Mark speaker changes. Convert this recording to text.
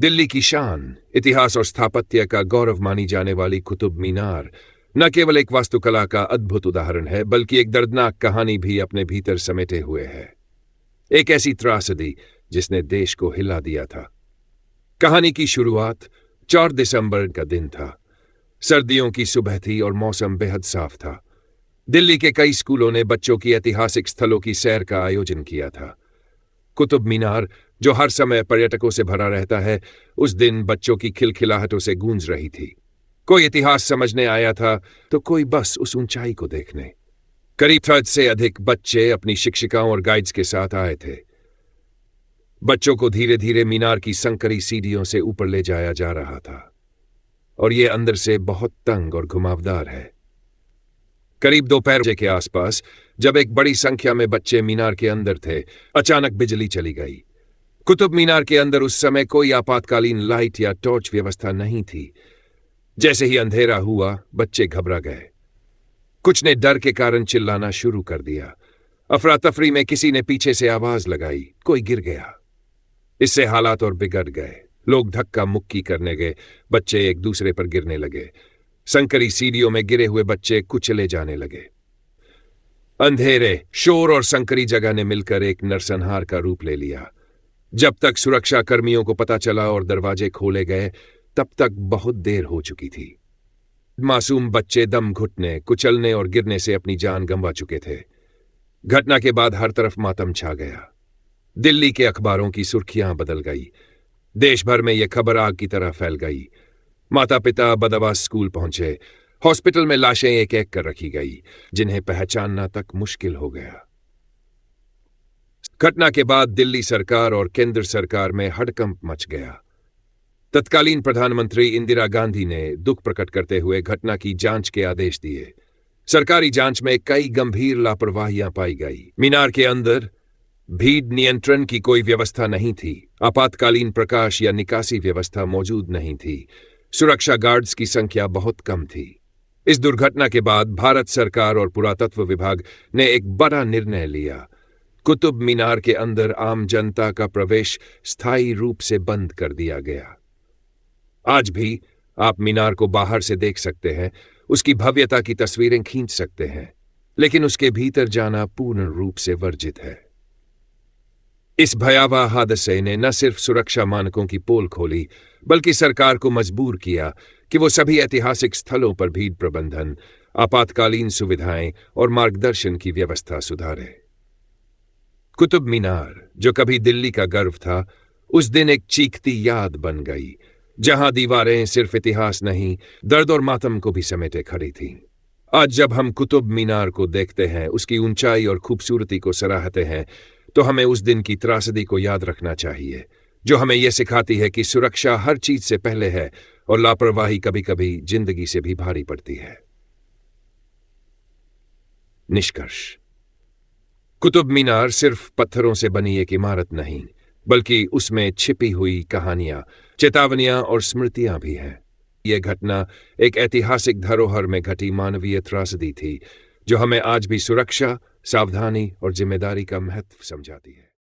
Speaker 1: दिल्ली की शान, इतिहास और स्थापत्य का गौरव मानी जाने वाली कुतुब मीनार न केवल एक वास्तुकला का अद्भुत उदाहरण है, बल्कि एक दर्दनाक कहानी भी अपने भीतर समेटे हुए है। एक ऐसी त्रासदी जिसने देश को हिला दिया था। कहानी की शुरुआत 4 दिसंबर का दिन था। सर्दियों की सुबह थी और मौसम बेहद साफ था। दिल्ली के कई स्कूलों ने बच्चों की ऐतिहासिक स्थलों की सैर का आयोजन किया था। कुतुब मीनार, जो हर समय पर्यटकों से भरा रहता है, उस दिन बच्चों की खिलखिलाहटों से गूंज रही थी। कोई इतिहास समझने आया था तो कोई बस उस ऊंचाई को देखने। करीब 100 से अधिक बच्चे अपनी शिक्षिकाओं और गाइड्स के साथ आए थे। बच्चों को धीरे धीरे मीनार की संकरी सीढ़ियों से ऊपर ले जाया जा रहा था, और यह अंदर से बहुत तंग और घुमावदार है। करीब दोपहर के आसपास, जब एक बड़ी संख्या में बच्चे मीनार के अंदर थे, अचानक बिजली चली गई। कुतुब मीनार के अंदर उस समय कोई आपातकालीन लाइट या टॉर्च व्यवस्था नहीं थी। जैसे ही अंधेरा हुआ, बच्चे घबरा गए। कुछ ने डर के कारण चिल्लाना शुरू कर दिया। अफरा तफरी में किसी ने पीछे से आवाज लगाई, कोई गिर गया। इससे हालात और बिगड़ गए। लोग धक्का मुक्की करने गए, बच्चे एक दूसरे पर गिरने लगे। संकरी सीढ़ियों में गिरे हुए बच्चे कुचले जाने लगे। अंधेरे, शोर और संकरी जगह ने मिलकर एक नरसंहार का रूप ले लिया। जब तक सुरक्षा कर्मियों को पता चला और दरवाजे खोले गए, तब तक बहुत देर हो चुकी थी। मासूम बच्चे दम घुटने, कुचलने और गिरने से अपनी जान गंवा चुके थे। घटना के बाद हर तरफ मातम छा गया। दिल्ली के अखबारों की सुर्खियां बदल गई। देश भर में यह खबर आग की तरह फैल गई। माता पिता बदवा स्कूल पहुंचे। हॉस्पिटल में लाशें एक एक कर रखी गई, जिन्हें पहचानना तक मुश्किल हो गया। घटना के बाद दिल्ली सरकार और केंद्र सरकार में हड़कंप मच गया। तत्कालीन प्रधानमंत्री इंदिरा गांधी ने दुख प्रकट करते हुए घटना की जांच के आदेश दिए। सरकारी जांच में कई गंभीर लापरवाहियां पाई गई। मीनार के अंदर भीड़ नियंत्रण की कोई व्यवस्था नहीं थी। आपातकालीन प्रकाश या निकासी व्यवस्था मौजूद नहीं थी। सुरक्षा गार्ड्स की संख्या बहुत कम थी। इस दुर्घटना के बाद भारत सरकार और पुरातत्व विभाग ने एक बड़ा निर्णय लिया। कुतुब मीनार के अंदर आम जनता का प्रवेश स्थायी रूप से बंद कर दिया गया। आज भी आप मीनार को बाहर से देख सकते हैं, उसकी भव्यता की तस्वीरें खींच सकते हैं, लेकिन उसके भीतर जाना पूर्ण रूप से वर्जित है। इस भयावह हादसे ने न सिर्फ सुरक्षा मानकों की पोल खोली, बल्कि सरकार को मजबूर किया कि वो सभी ऐतिहासिक स्थलों पर भीड़ प्रबंधन, आपातकालीन सुविधाएं और मार्गदर्शन की व्यवस्था सुधारे। कुतुब मीनार, जो कभी दिल्ली का गर्व था, उस दिन एक चीखती याद बन गई, जहां दीवारें सिर्फ इतिहास नहीं, दर्द और मातम को भी समेटे खड़ी थीं। आज जब हम कुतुब मीनार को देखते हैं, उसकी ऊंचाई और खूबसूरती को सराहते हैं, तो हमें उस दिन की त्रासदी को याद रखना चाहिए, जो हमें यह सिखाती है कि सुरक्षा हर चीज से पहले है और लापरवाही कभी कभी जिंदगी से भी भारी पड़ती है। निष्कर्ष: कुतुब मीनार सिर्फ पत्थरों से बनी एक इमारत नहीं, बल्कि उसमें छिपी हुई कहानियां, चेतावनियां और स्मृतियां भी हैं। यह घटना एक ऐतिहासिक धरोहर में घटी मानवीय त्रासदी थी, जो हमें आज भी सुरक्षा, सावधानी और जिम्मेदारी का महत्व समझाती है।